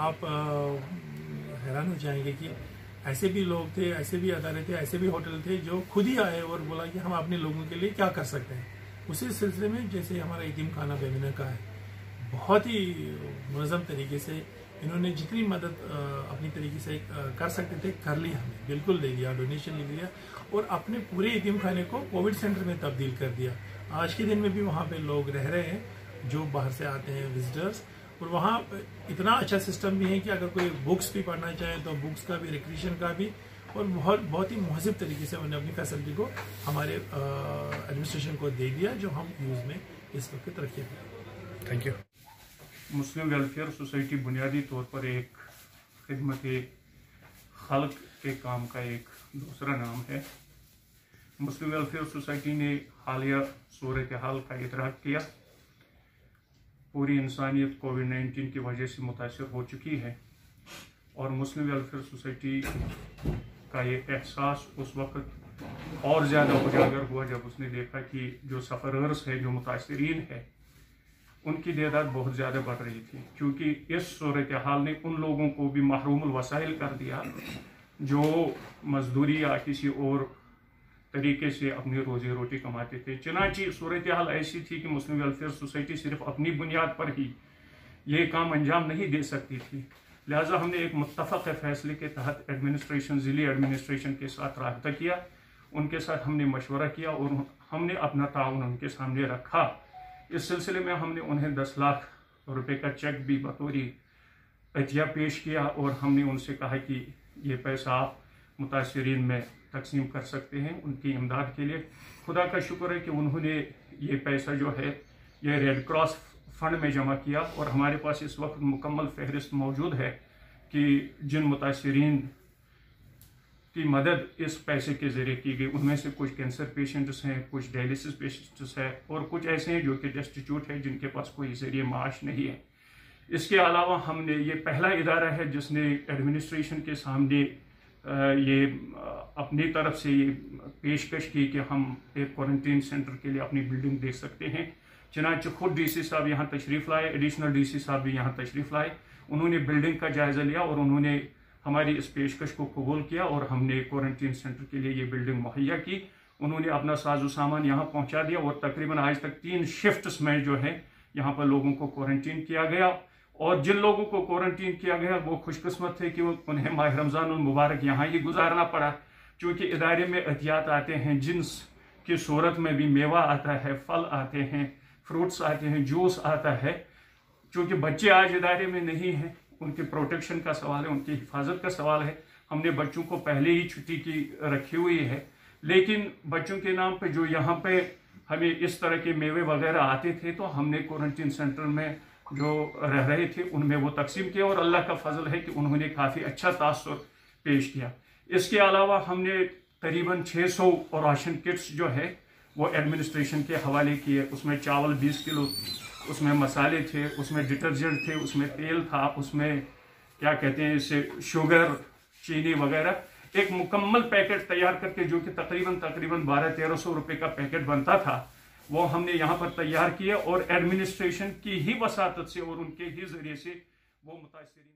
आप हैरान हो जाएंगे कि ऐसे भी लोग थे, ऐसे भी अदारे थे, ऐसे भी होटल थे जो खुद ही आए और बोला कि हम अपने लोगों के लिए क्या कर सकते हैं। उसी सिलसिले में जैसे हमारा यतीम खाना बेमिना का है, बहुत ही मुनज़्ज़म तरीके से इन्होंने जितनी मदद अपनी तरीके से कर सकते थे कर ली, हमें बिल्कुल दे दिया, डोनेशन ले लिया और अपने पूरे यतीम खाने को कोविड सेंटर में तब्दील कर दिया। आज के दिन में भी वहाँ पे लोग रह रहे हैं जो बाहर से आते हैं विजिटर्स, और वहाँ इतना अच्छा सिस्टम भी है कि अगर कोई बुक्स भी पढ़ना चाहे तो बुक्स का भी, रिक्रिएशन का भी, और बहुत ही मुहज़्ज़ब तरीके से उन्होंने अपनी फैसिलिटी को हमारे एडमिनिस्ट्रेशन को दे दिया, जो हम यूज़ में इस वक्त रखे थे। Thank you. Muslim welfare society बुनियादी तौर पर एक खिदमत खल्क के काम का एक दूसरा नाम है। मुस्लिम वेलफेयर सोसाइटी ने हालिया सूरत हाल का इदराक किया। पूरी इंसानियत कोविड-19 की वजह से मुतासर हो चुकी है और मुस्लिम वेलफेयर सोसाइटी का ये एहसास उस वक्त और ज़्यादा उजागर हुआ जब उसने देखा कि जो सफ़रर्स है, जो मुतासरीन है, उनकी तादाद बहुत ज़्यादा बढ़ रही थी, क्योंकि इस सूरत हाल ने उन लोगों को भी महरूमुल वसाइल कर दिया जो मजदूरी या किसी और तरीके से अपनी रोजी रोटी कमाते थे। चुनांचे सूरत हाल ऐसी थी कि मुस्लिम वेलफेयर सोसाइटी सिर्फ अपनी बुनियाद पर ही ये काम अंजाम नहीं दे सकती थी। लिहाजा हमने एक मुत्तफ़क़ फैसले के तहत एडमिनिस्ट्रेशन, ज़िली एडमिनिस्ट्रेशन के साथ रब्ता किया, उनके साथ हमने मशवरा किया और हमने अपना ताउन उनके सामने रखा। इस सिलसिले में हमने उन्हें 10 लाख रुपए का चेक भी बतौरी अतिया पेश किया और हमने उनसे कहा कि ये पैसा आप मुतासरीन में तकसीम कर सकते हैं उनकी इमदाद के लिए। खुदा का शुक्र है कि उन्होंने ये पैसा जो है ये रेड क्रॉस फंड में जमा किया और हमारे पास इस वक्त मुकम्मल फहरिस्त मौजूद है कि जिन मुतासरीन की मदद इस पैसे के ज़रिए की गई, उनमें से कुछ कैंसर पेशेंट्स हैं, कुछ डायलिसिस पेशेंट्स हैं और कुछ ऐसे हैं जो कि डेस्टिट्यूट है, जिनके पास कोई ज़रिए माश नहीं है। इसके अलावा हमने ये पहला इदारा है जिसने एडमिनिस्ट्रेशन के सामने ये अपनी तरफ से ये पेशकश की कि हम एक क्वारंटीन सेंटर के लिए अपनी बिल्डिंग दे सकते हैं। चुनांचे खुद डीसी साहब यहाँ तशरीफ़ लाए, एडिशनल डीसी साहब भी यहाँ तशरीफ़ लाए, उन्होंने बिल्डिंग का जायज़ा लिया और उन्होंने हमारी इस पेशकश को कबूल किया और हमने क्वारंटीन सेंटर के लिए ये बिल्डिंग मुहैया की। उन्होंने अपना साजो सामान यहाँ पहुँचा दिया और तकरीबन आज तक 3 शिफ्ट्स में जो है यहाँ पर लोगों को क्वारंटीन किया गया। और जिन लोगों को क्वारंटीन किया गया वो खुशकिस्मत थे कि उन्हें माह रमज़ानुल मुबारक यहाँ ही गुजारना पड़ा, क्योंकि इदारे में एहतियात आते हैं, जिन्स की सूरत में भी मेवा आता है, फल आते हैं, फ्रूट्स आते हैं, जूस आता है। चूँकि बच्चे आज इदारे में नहीं हैं, उनके प्रोटेक्शन का सवाल है, उनकी हिफाजत का सवाल है। हमने बच्चों को पहले ही छुट्टी की रखी हुई है, लेकिन बच्चों के नाम पे जो यहाँ पे हमें इस तरह के मेवे वगैरह आते थे तो हमने क्वारंटीन सेंटर में जो रह रहे थे उनमें वो तकसीम किया और अल्लाह का फजल है कि उन्होंने काफ़ी अच्छा तासुर पेश किया। इसके अलावा हमने करीबन 600 और राशन किट्स जो है वो एडमिनिस्ट्रेशन के हवाले किए। उसमें चावल 20 किलो, उसमें मसाले थे, उसमें डिटर्जेंट थे, उसमें तेल था, उसमें क्या कहते हैं इसे शुगर, चीनी वगैरह। एक मुकम्मल पैकेट तैयार करके जो कि तकरीबन 1200-1300 रुपये का पैकेट बनता था वो हमने यहाँ पर तैयार किया और एडमिनिस्ट्रेशन की ही वसातत से और उनके ही जरिए से वो मुतासरीन